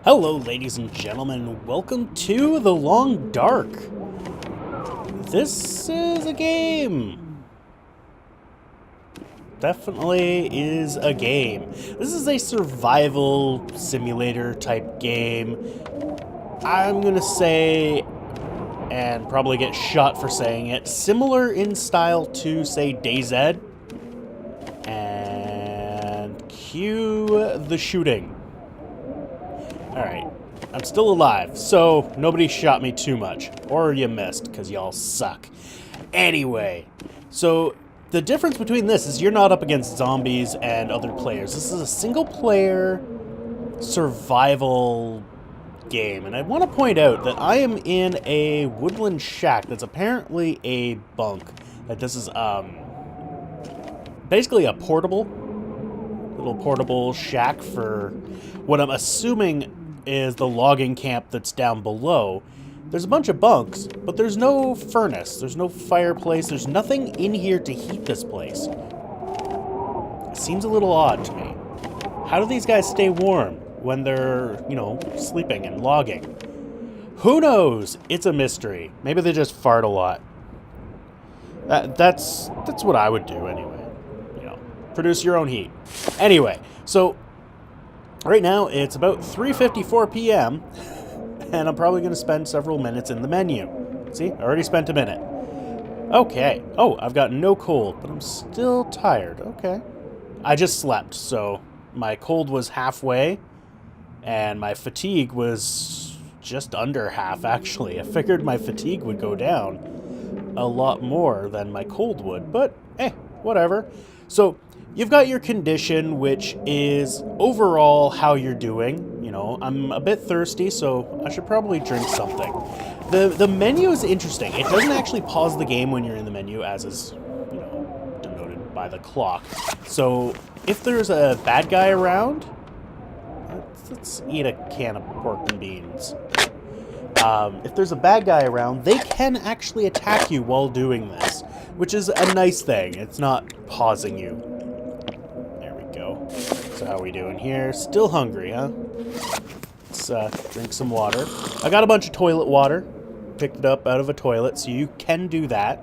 Hello, ladies and gentlemen. Welcome to The Long Dark. This is a game. Definitely is a game. This is a survival simulator type game. I'm gonna say, and probably get shot for saying it, similar in style to, say, DayZ. And cue the shooting. Alright, I'm still alive, so nobody shot me too much. Or you missed, because y'all suck. Anyway, so the difference between this is you're not up against zombies and other players. This is a single-player survival game. And I want to point out that I am in a woodland shack that's apparently a bunk. That this is, basically a little portable shack for what I'm assuming is the logging camp that's down below. There's a bunch of bunks, but there's no furnace, there's no fireplace, there's nothing in here to heat this place. It seems a little odd to me. How do these guys stay warm when they're, you know, sleeping and logging? Who knows? It's a mystery. Maybe they just fart a lot. That's what I would do anyway. You know, produce your own heat. Anyway, so right now, it's about 3:54 p.m., and I'm probably going to spend several minutes in the menu. See, I already spent a minute. Okay. Oh, I've got no cold, but I'm still tired. Okay. I just slept, so my cold was halfway, and my fatigue was just under half, actually. I figured my fatigue would go down a lot more than my cold would, but, whatever. So you've got your condition, which is overall how you're doing. You know, I'm a bit thirsty, so I should probably drink something. The menu is interesting. It doesn't actually pause the game when you're in the menu, as is, you know, denoted by the clock. So if there's a bad guy around, let's eat a can of pork and beans. If there's a bad guy around, they can actually attack you while doing this, which is a nice thing. It's not pausing you. So how are we doing here? Still hungry, huh? Let's drink some water. I got a bunch of toilet water. Picked it up out of a toilet, so you can do that.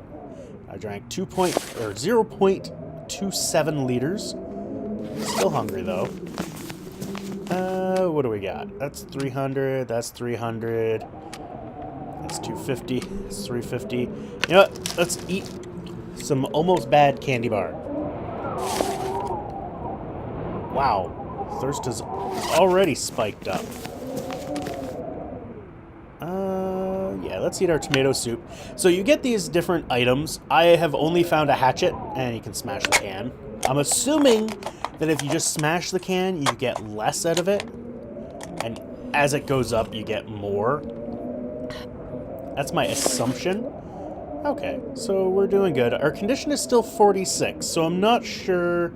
I drank 0.27 liters. Still hungry, though. What do we got? That's 300. That's 300. That's 250. That's 350. You know what? Let's eat some almost bad candy bar. Wow, thirst is already spiked up. Yeah, let's eat our tomato soup. So you get these different items. I have only found a hatchet, and you can smash the can. I'm assuming that if you just smash the can, you get less out of it. And as it goes up, you get more. That's my assumption. Okay, so we're doing good. Our condition is still 46, so I'm not sure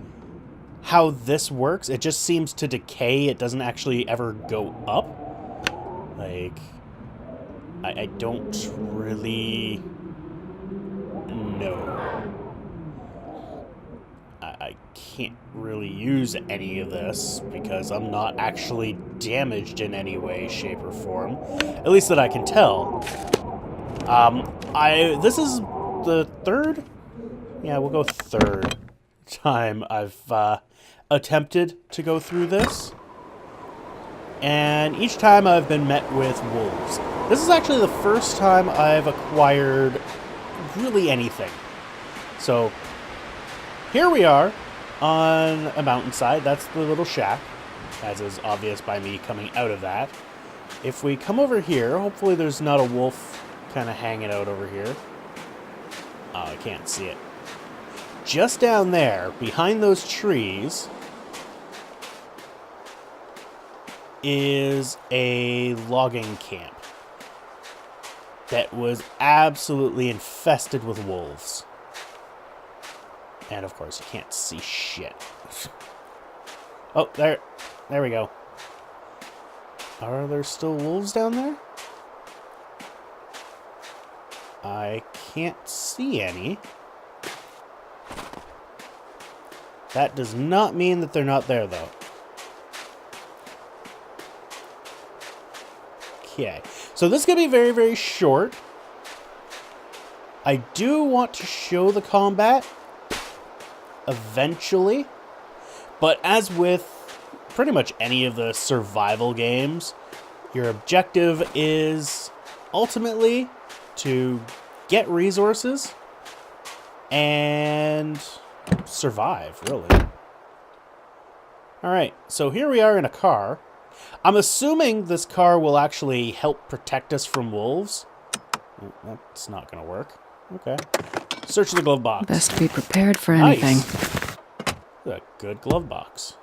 how this works. It just seems to decay. It doesn't actually ever go up. Like, I don't really know. I can't really use any of this because I'm not actually damaged in any way, shape, or form. At least that I can tell. This is the third? Yeah, we'll go third time I've attempted to go through this, and each time I've been met with wolves. This is actually the first time I've acquired really anything. So here we are on a mountainside. That's the little shack, as is obvious by me coming out of that. If we come over here, hopefully there's not a wolf kind of hanging out over here. Oh, I can't see it. Just down there, behind those trees, is a logging camp that was absolutely infested with wolves. And of course, you can't see shit. Oh, there we go. Are there still wolves down there? I can't see any. That does not mean that they're not there, though. Okay. So this is going to be very, very short. I do want to show the combat eventually. But as with pretty much any of the survival games, your objective is ultimately to get resources and survive, really. Alright, so here we are in a car. I'm assuming this car will actually help protect us from wolves. That's not going to work. Okay. Search the glove box. Best be prepared for anything. Nice. A good glove box.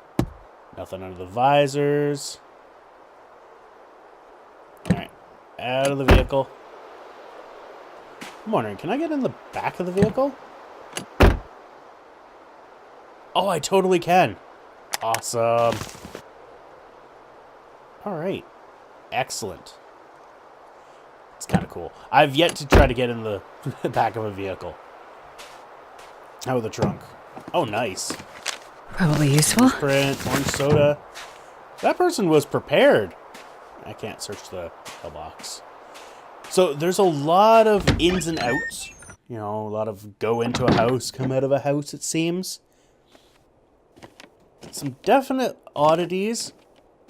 Nothing under the visors. Alright, out of the vehicle. I'm wondering, can I get in the back of the vehicle? Oh, I totally can. Awesome. Alright. Excellent. It's kind of cool. I've yet to try to get in the back of a vehicle. How about the trunk? Oh, nice. Probably useful. Print, orange soda. That person was prepared. I can't search the box. So there's a lot of ins and outs. You know, a lot of go into a house, come out of a house, it seems. Some definite oddities.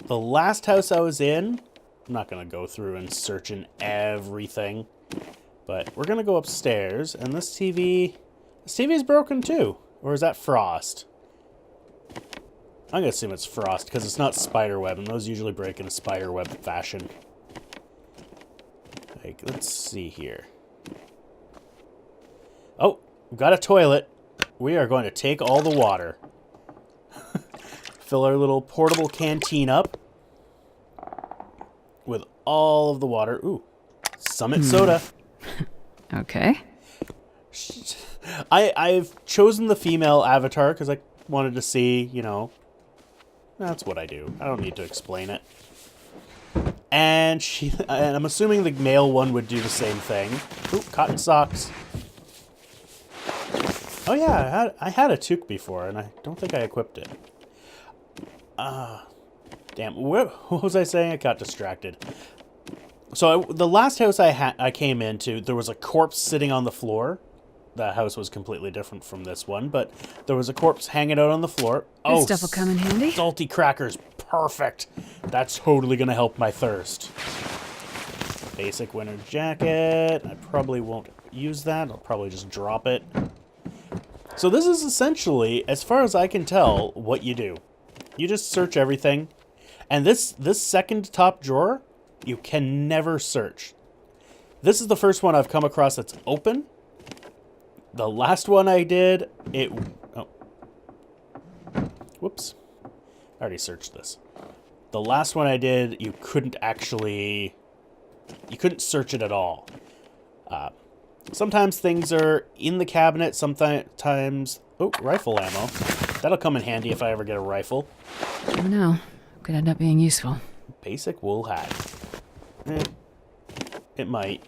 The last house I was in, I'm not going to go through and search in everything, but we're going to go upstairs, and this TV's broken too. Or is that frost? I'm going to assume it's frost, because it's not spiderweb, and those usually break in a spiderweb fashion. Like, let's see here. Oh, we've got a toilet. We are going to take all the water. Fill our little portable canteen up with all of the water. Ooh, Summit soda. Okay. I've chosen the female avatar because I wanted to see, you know, that's what I do. I don't need to explain it. And I'm assuming the male one would do the same thing. Ooh, cotton socks. Oh yeah, I had a toque before, and I don't think I equipped it. Damn, what was I saying? I got distracted. So the last house I came into, there was a corpse sitting on the floor. The house was completely different from this one, but there was a corpse hanging out on the floor. This stuff will come in handy. Salty crackers, perfect. That's totally gonna help my thirst. Basic winter jacket. I probably won't use that. I'll probably just drop it. So this is essentially, as far as I can tell, what you do. You just search everything. And this second top drawer, you can never search. This is the first one I've come across that's open. The last one I did, whoops. I already searched this. The last one I did, you couldn't search it at all. Sometimes things are in the cabinet, sometimes... Oh, rifle ammo. That'll come in handy if I ever get a rifle. Oh no, could end up being useful. Basic wool hat. It might.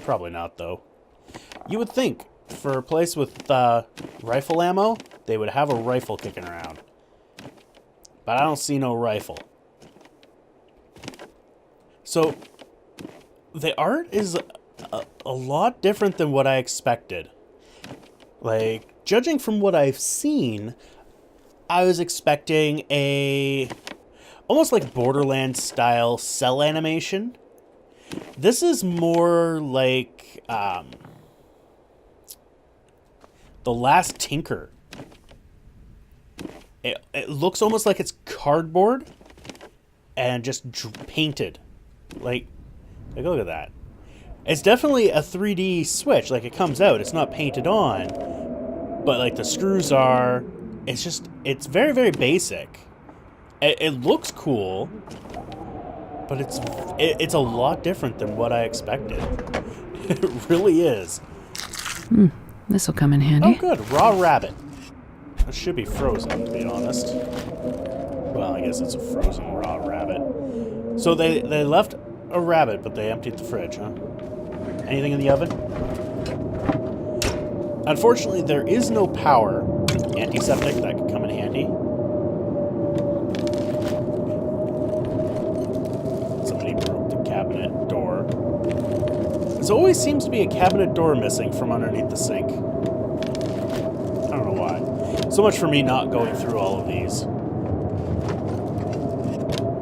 Probably not, though. You would think, for a place with rifle ammo, they would have a rifle kicking around. But I don't see no rifle. So, the art is a lot different than what I expected. Like, judging from what I've seen, I was expecting almost like Borderlands style cell animation. This is more like The Last Tinker. It looks almost like it's cardboard and just painted. Like look at that. It's definitely a 3D switch. Like, it comes out. It's not painted on. But, like, the screws are... It's very, very basic. It looks cool. But it's a lot different than what I expected. It really is. This'll come in handy. Oh, good. Raw rabbit. It should be frozen, to be honest. Well, I guess it's a frozen raw rabbit. So they left a rabbit, but they emptied the fridge, huh? Anything in the oven? Unfortunately, there is no power. Antiseptic, that could come in handy. Somebody broke the cabinet. cabinet door. There always seems to be a cabinet door missing from underneath the sink. I don't know why. So much for me not going through all of these.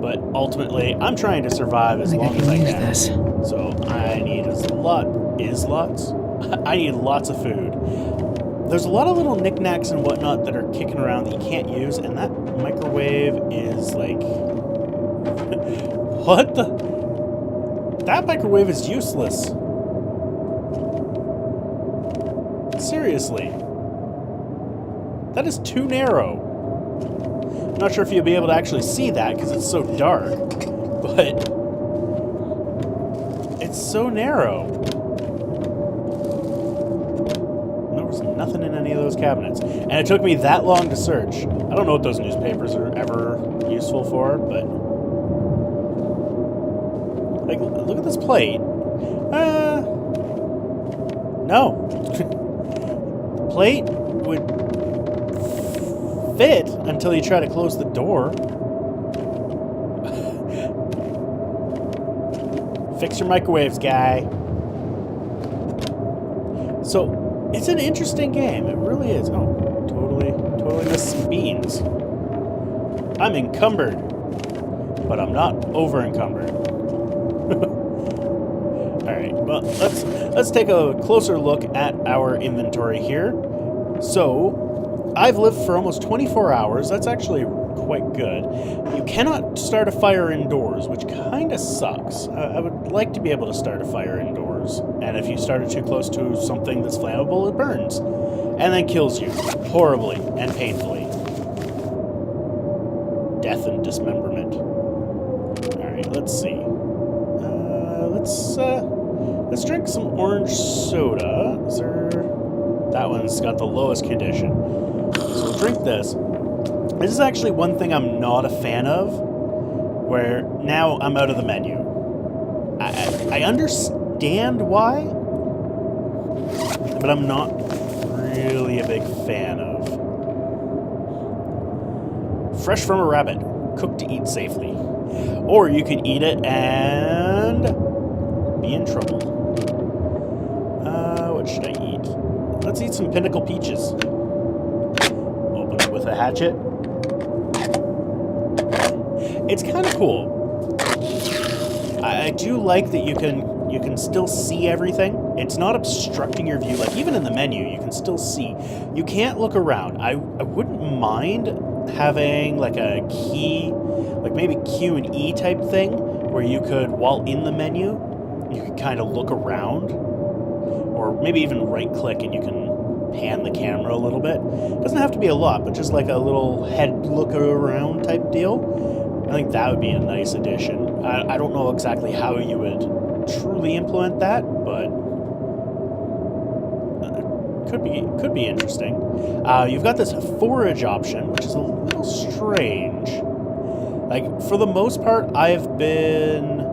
But ultimately, I'm trying to survive as long as I can. This. So I need I need lots of food. There's a lot of little knickknacks and whatnot that are kicking around that you can't use, and that microwave is like... What the... That microwave is useless. Seriously. That is too narrow. I'm not sure if you'll be able to actually see that because it's so dark, but it's so narrow. There was nothing in any of those cabinets, and it took me that long to search. I don't know what those newspapers are ever useful for, but like, look at this plate. No. The plate would fit until you try to close the door. Fix your microwaves, guy. So, it's an interesting game. It really is. Oh, totally missed some beans. I'm encumbered, but I'm not over-encumbered. Alright, well, let's take a closer look at our inventory here. So, I've lived for almost 24 hours. That's actually quite good. You cannot start a fire indoors, which kind of sucks. I would like to be able to start a fire indoors. And if you start it too close to something that's flammable, it burns. And then kills you. Horribly and painfully. Death and dismemberment. Alright, let's see. Let's drink some orange soda. Is there... That one's got the lowest condition. So we'll drink this. This is actually one thing I'm not a fan of, where now I'm out of the menu. I understand why, but I'm not really a big fan of. Fresh from a rabbit, cooked to eat safely. Or you can eat it and be in trouble. What should I eat? Let's eat some Pinnacle Peaches. Open it with a hatchet. It's kind of cool. I do like that you can still see everything. It's not obstructing your view. Like, even in the menu, you can still see. You can't look around. I wouldn't mind having like a key, like maybe Q and E type thing, where you could, while in the menu, you could kind of look around. Or maybe even right-click and you can pan the camera a little bit. It doesn't have to be a lot, but just like a little head look around type deal. I think that would be a nice addition. I don't know exactly how you would truly implement that, but could be interesting. You've got this forage option, which is a little strange. Like, for the most part, I've been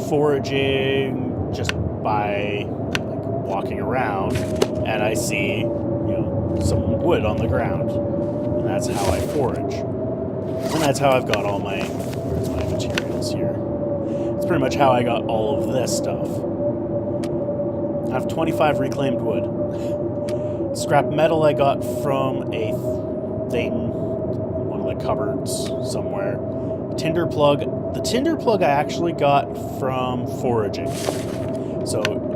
foraging just by walking around, and I see, some wood on the ground, and that's how I forage. And that's how I've got all my, where's my materials here? It's pretty much how I got all of this stuff. I have 25 reclaimed wood. Scrap metal I got from a thing, one of the cupboards somewhere. Tinder plug. The tinder plug I actually got from foraging. So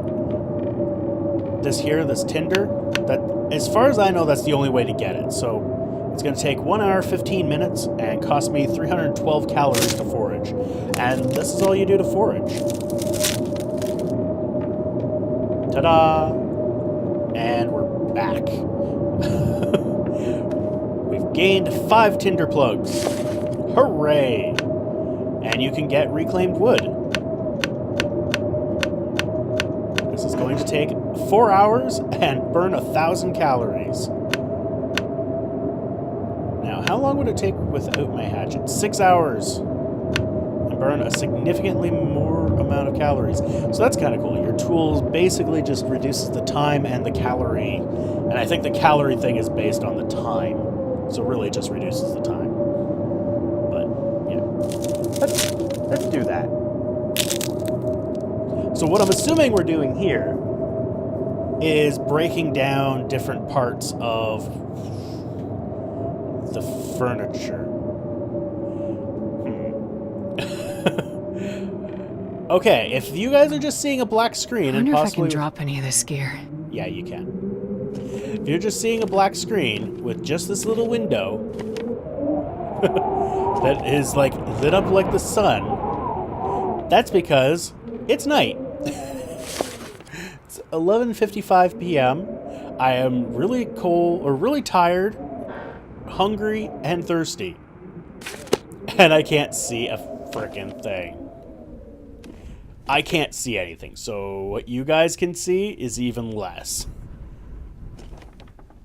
this tinder, that, as far as I know, that's the only way to get it. So it's going to take 1 hour, 15 minutes, and cost me 312 calories to forage. And this is all you do to forage. Ta-da! And we're back. We've gained 5 tinder plugs. Hooray! And you can get reclaimed wood. This is going to take 4 hours and burn 1,000 calories. Now, how long would it take without my hatchet? 6 hours. And burn a significantly more amount of calories. So that's kind of cool. Your tool basically just reduces the time and the calorie. And I think the calorie thing is based on the time. So really it just reduces the time. But, yeah. Let's do that. So what I'm assuming we're doing here is breaking down different parts of the furniture. Okay, if you guys are just seeing a black screen I and wonder if I possibly... can drop any of this gear. Yeah, you can. If you're just seeing a black screen with just this little window that is like lit up like the sun, that's because it's night. It's 11:55 p.m. I am really cold or really tired, hungry, and thirsty. And I can't see a frickin' thing. I can't see anything, so what you guys can see is even less.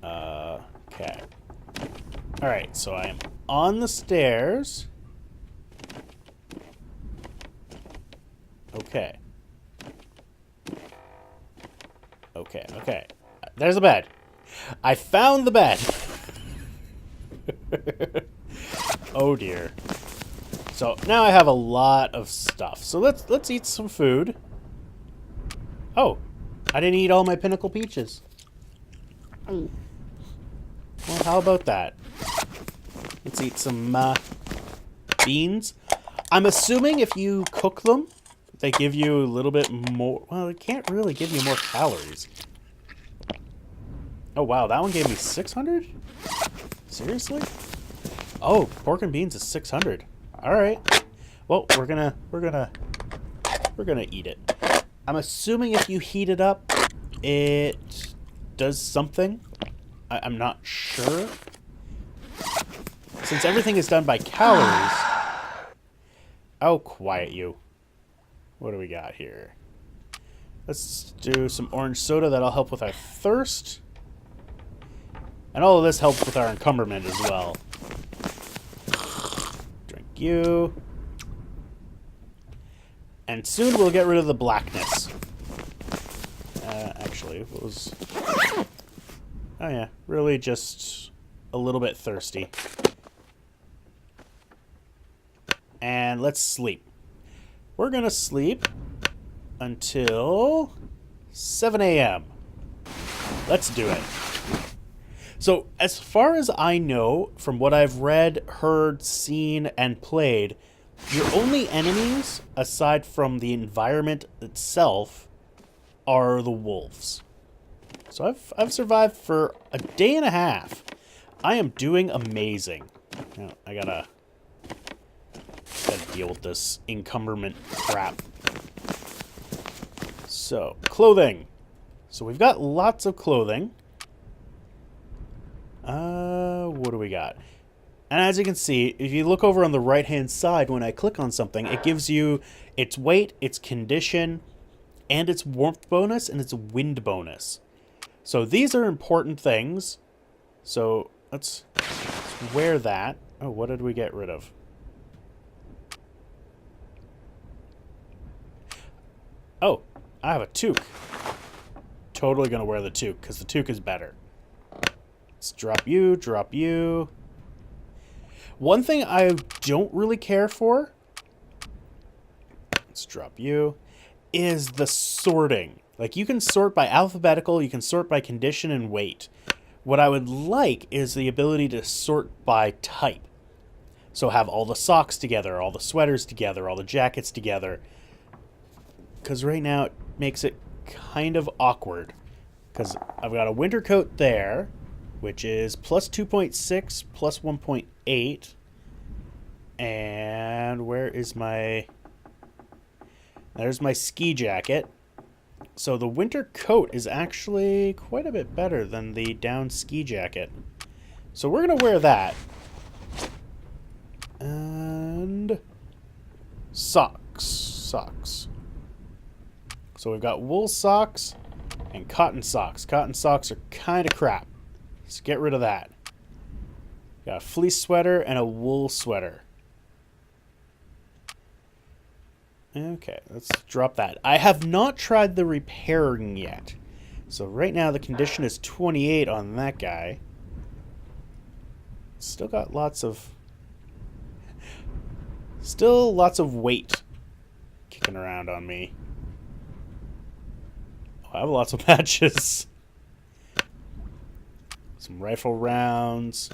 Okay. Alright, so I am on the stairs. Okay. Okay. There's a bed. I found the bed. Oh dear. So now I have a lot of stuff. So let's eat some food. Oh, I didn't eat all my Pinnacle peaches. Well, how about that? Let's eat some beans. I'm assuming if you cook them, they give you a little bit more. Well, it can't really give you more calories. Oh wow, that one gave me 600? Seriously? Oh, pork and beans is 600. All right. Well, we're gonna eat it. I'm assuming if you heat it up, it does something. I'm not sure. Since everything is done by calories. Oh, quiet you. What do we got here? Let's do some orange soda. That'll help with our thirst. And all of this helps with our encumberment as well. Drink you. And soon we'll get rid of the blackness. Actually, what was... Oh yeah, really just a little bit thirsty. And let's sleep. We're gonna sleep until 7 a.m. Let's do it. So, as far as I know, from what I've read, heard, seen, and played, your only enemies, aside from the environment itself, are the wolves. So I've survived for a day and a half. I am doing amazing. Now, I gotta deal with this encumberment crap. So, clothing. So we've got lots of clothing. What do we got? And as you can see, if you look over on the right-hand side, when I click on something, it gives you its weight, its condition, and its warmth bonus, and its wind bonus. So these are important things. So let's wear that. Oh, what did we get rid of? Oh, I have a toque. Totally gonna wear the toque, because the toque is better. Let's drop you, drop you. One thing I don't really care for, let's drop you, is the sorting. Like, you can sort by alphabetical, you can sort by condition and weight. What I would like is the ability to sort by type. So have all the socks together, all the sweaters together, all the jackets together. Because right now it makes it kind of awkward. Because I've got a winter coat there, which is plus 2.6, plus 1.8. And where is my... There's my ski jacket. So the winter coat is actually quite a bit better than the down ski jacket. So we're going to wear that. And socks. Socks. So we've got wool socks and cotton socks. Cotton socks are kind of crap. Let's get rid of that. Got a fleece sweater and a wool sweater. Okay, let's drop that. I have not tried the repairing yet. So right now the condition is 28 on that guy. Still got lots of... Still lots of weight kicking around on me. I have lots of matches. Some rifle rounds.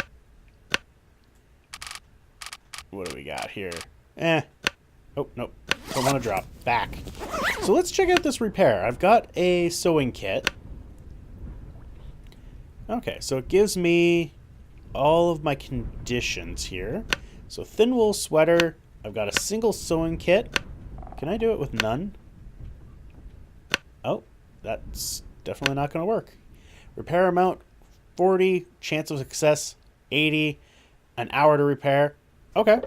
What do we got here? Oh, nope. Don't want to drop. Back. So let's check out this repair. I've got a sewing kit. Okay, so it gives me all of my conditions here. So thin wool sweater. I've got a single sewing kit. Can I do it with none? Oh, that's definitely not going to work. Repair amount 40, chance of success 80, an hour to repair. Okay.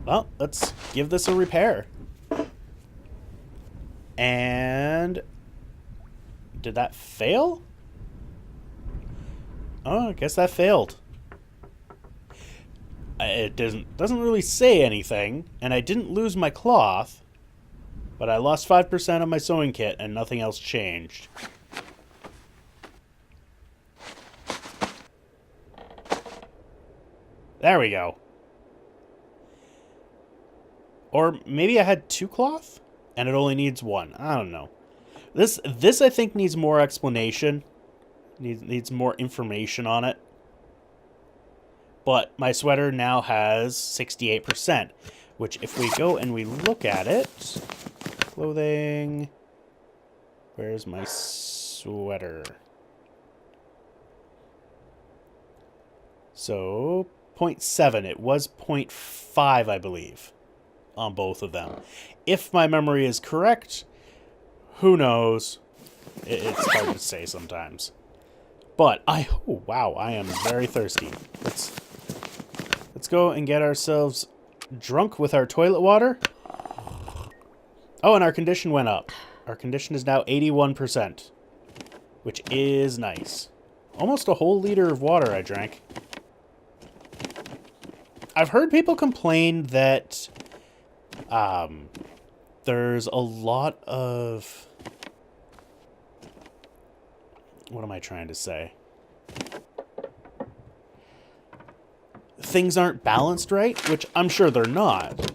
Well, let's give this a repair. And did that fail? Oh, I guess that failed. It doesn't really say anything, and I didn't lose my cloth, but I lost 5% of my sewing kit and nothing else changed. There we go. Or maybe I had 2 cloth and it only needs 1. I don't know. This I think needs more explanation. Needs more information on it. But my sweater now has 68%, which if we go and we look at it, clothing, where's my sweater? So 0.7, it was 0.5, I believe, on both of them. If my memory is correct, who knows? It's hard to say sometimes. But oh wow, I am very thirsty. Let's go and get ourselves drunk with our toilet water. Oh, and our condition went up. Our condition is now 81%, which is nice. Almost a whole liter of water I drank. I've heard people complain that there's a lot of... What am I trying to say? Things aren't balanced right, which I'm sure they're not.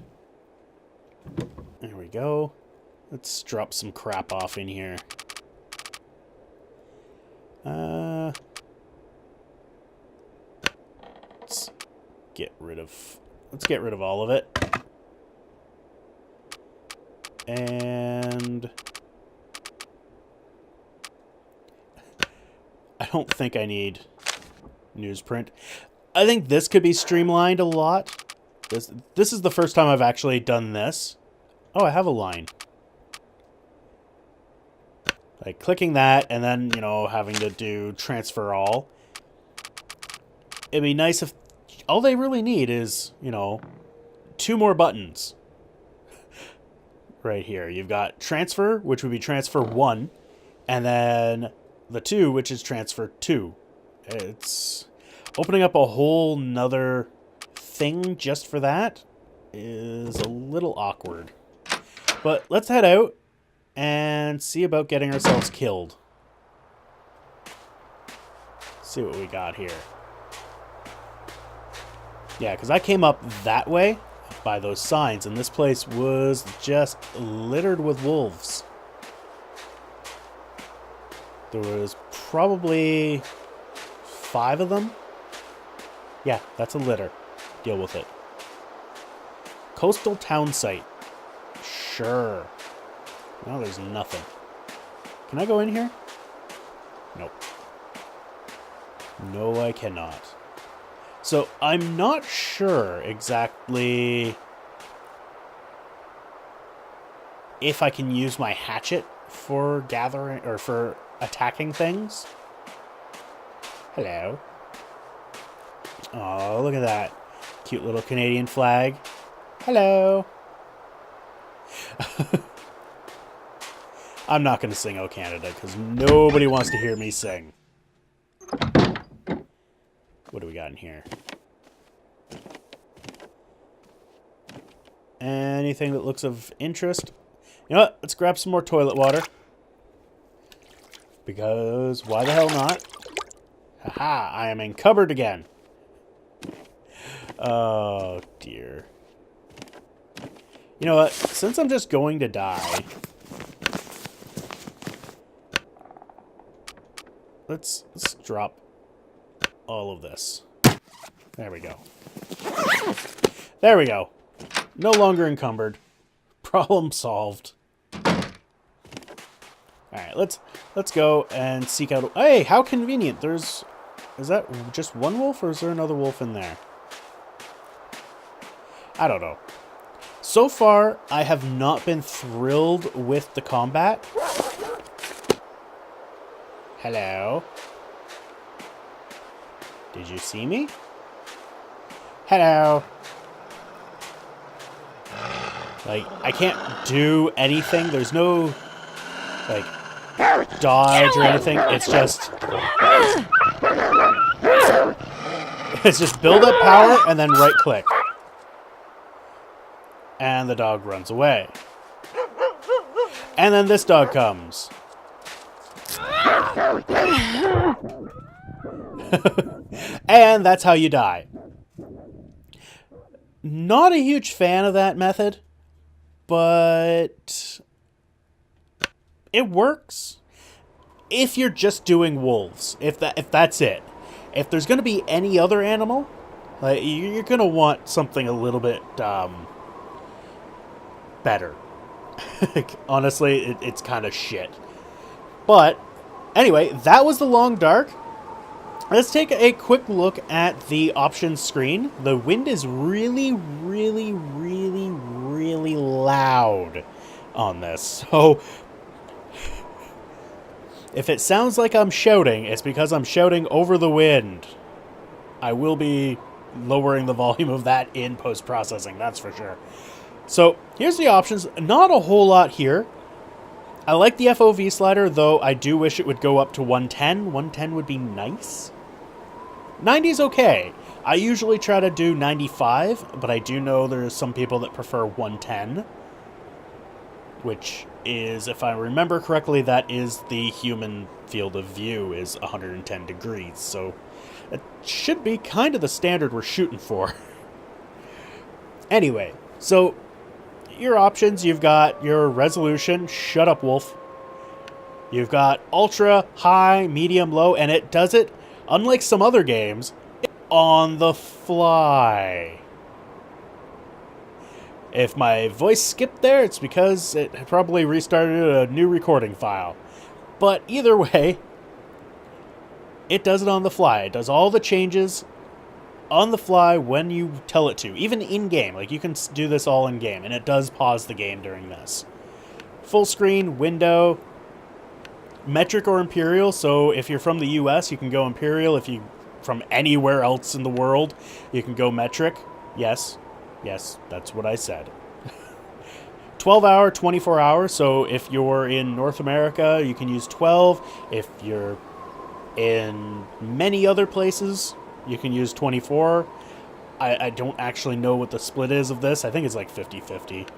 There we go. Let's drop some crap off in here. Let's get rid of all of it. And I don't think I need newsprint. I think this could be streamlined a lot. This is the first time I've actually done this. Oh, I have a line. Like clicking that and then, you know, having to do transfer all. It'd be nice if all they really need is, you know, 2 more buttons. Right here. You've got transfer, which would be transfer 1, and then the 2, which is transfer 2. It's opening up a whole nother thing just for that is a little awkward. But let's head out and see about getting ourselves killed. See what we got here. Yeah, because I came up that way by those signs, and this place was just littered with wolves. There was probably 5 of them. Yeah, that's a litter. Deal with it. Coastal town site. Sure. No, there's nothing. Can I go in here? Nope. No, I cannot. So, I'm not sure exactly if I can use my hatchet for gathering or for attacking things. Hello. Oh, look at that. Cute little Canadian flag. Hello. I'm not going to sing "Oh Canada" because nobody wants to hear me sing. What do we got in here? Anything that looks of interest? You know what? Let's grab some more toilet water. Because why the hell not? Haha, I am in cupboard again. Oh, dear. You know what? Since I'm just going to die, let's drop all of this. There we go. There we go. No longer encumbered. Problem solved. Alright, let's go and seek out... Hey, how convenient. Is that just one wolf, or is there another wolf in there? I don't know. So far, I have not been thrilled with the combat. Hello? Did you see me? Hello? Like, I can't do anything. There's no, like, dodge or anything. It's just... It's just build up power and then right click. And the dog runs away. And then this dog comes. And that's how you die. Not a huge fan of that method, but it works if you're just doing wolves. If that's it. If there's going to be any other animal, you're going to want something a little bit better. Honestly, it's kind of shit. But anyway, that was the Long Dark. Let's take a quick look at the options screen. The wind is really, really, really, really loud on this. So if it sounds like I'm shouting, it's because I'm shouting over the wind. I will be lowering the volume of that in post-processing, that's for sure. So here's the options. Not a whole lot here. I like the FOV slider, though I do wish it would go up to 110. 110 would be nice. 90 is okay. I usually try to do 95, but I do know there's some people that prefer 110. Which is, if I remember correctly, that is the human field of view is 110 degrees. So it should be kind of the standard we're shooting for. Anyway, so your options, you've got your resolution, shut up wolf. You've got ultra, high, medium, low, and it does it, unlike some other games, on the fly. If my voice skipped there, it's because it probably restarted a new recording file. But either way, it does it on the fly. It does all the changes on the fly when you tell it to, even in-game. Like, you can do this all in-game, and it does pause the game during this. Full screen, window, metric or imperial, so if you're from the US, you can go imperial. If you from anywhere else in the world, you can go metric. Yes, that's what I said. 12-hour, 24-hour, so if you're in North America, you can use 12. If you're in many other places, you can use 24. I don't actually know what the split is of this. I think it's like 50-50.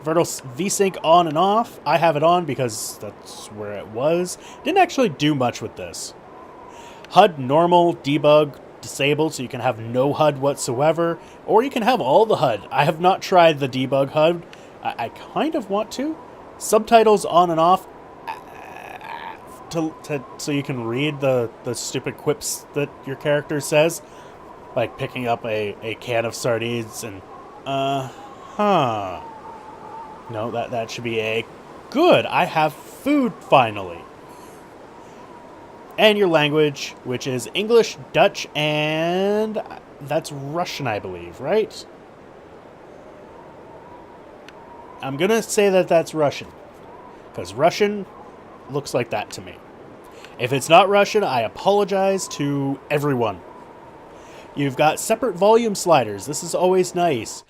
Vertical VSync on and off. I have it on because that's where it was. Didn't actually do much with this. HUD normal, debug, disabled, so you can have no HUD whatsoever. Or you can have all the HUD. I have not tried the debug HUD. I kind of want to. Subtitles on and off. So you can read the stupid quips that your character says, like picking up a can of sardines and no, that should be a good. I have food finally. And your language, which is English, Dutch, and that's Russian, I believe, right? I'm gonna say that that's Russian, because Russian looks like that to me. If it's not Russian, I apologize to everyone. You've got separate volume sliders. This is always nice.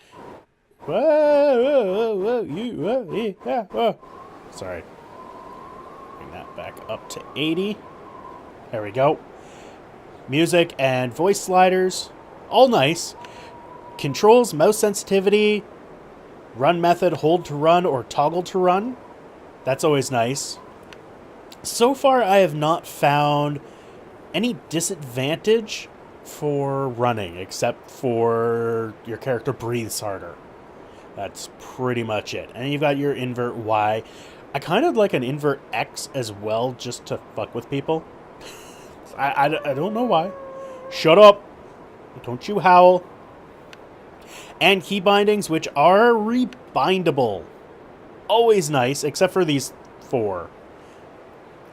Sorry. Bring that back up to 80. There we go. Music and voice sliders. All nice. Controls, mouse sensitivity, run method, hold to run, or toggle to run. That's always nice. So far, I have not found any disadvantage for running, except for your character breathes harder. That's pretty much it. And you've got your invert Y. I kind of like an invert X as well, just to fuck with people. I don't know why. Shut up. Don't you howl. And key bindings, which are rebindable. Always nice, except for these 4.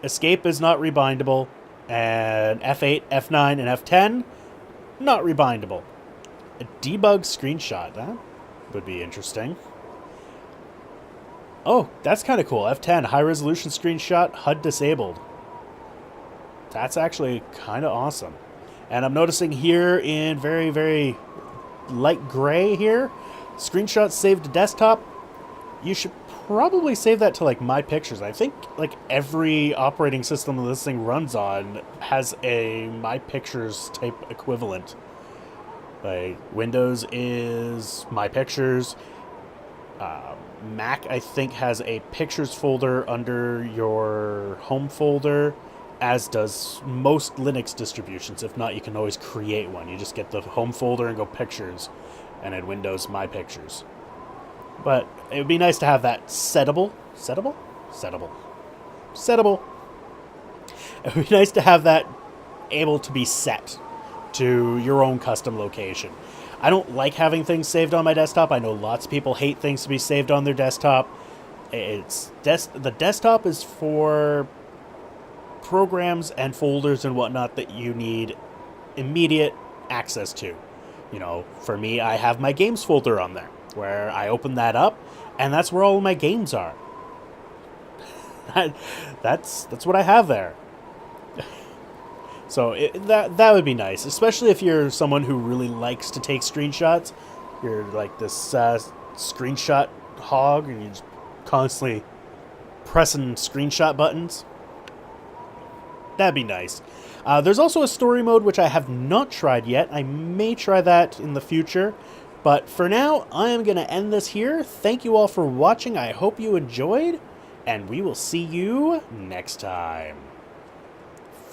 Escape is not rebindable. And F8, F9, and F10, not rebindable. A debug screenshot. That would be interesting. Oh, that's kind of cool. F10, high resolution screenshot, HUD disabled. That's actually kind of awesome. And I'm noticing here in very, very light gray here, screenshots saved to desktop. You should probably save that to like My Pictures. I think like every operating system that this thing runs on has a My Pictures type equivalent. Like Windows is My Pictures. Mac, I think, has a Pictures folder under your Home folder, as does most Linux distributions. If not, you can always create one. You just get the Home folder and go Pictures, and in Windows, My Pictures. But it would be nice to have that settable. Settable? Settable. Settable. It would be nice to have that able to be set to your own custom location. I don't like having things saved on my desktop. I know lots of people hate things to be saved on their desktop. The desktop is for programs and folders and whatnot that you need immediate access to. You know, for me, I have my games folder on there, where I open that up, and that's where all of my games are. That's what I have there. So that would be nice, especially if you're someone who really likes to take screenshots. You're like this screenshot hog, and you're just constantly pressing screenshot buttons. That'd be nice. There's also a story mode, which I have not tried yet. I may try that in the future. But for now, I am going to end this here. Thank you all for watching. I hope you enjoyed, and we will see you next time.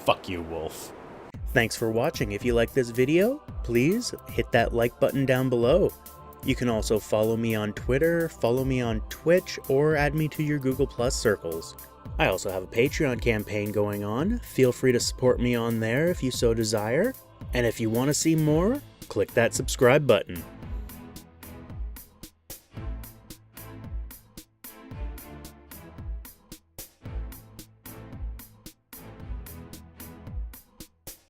Fuck you, Wolf. Thanks for watching. If you like this video, please hit that like button down below. You can also follow me on Twitter, follow me on Twitch, or add me to your Google Plus circles. I also have a Patreon campaign going on. Feel free to support me on there if you so desire. And if you want to see more, click that subscribe button.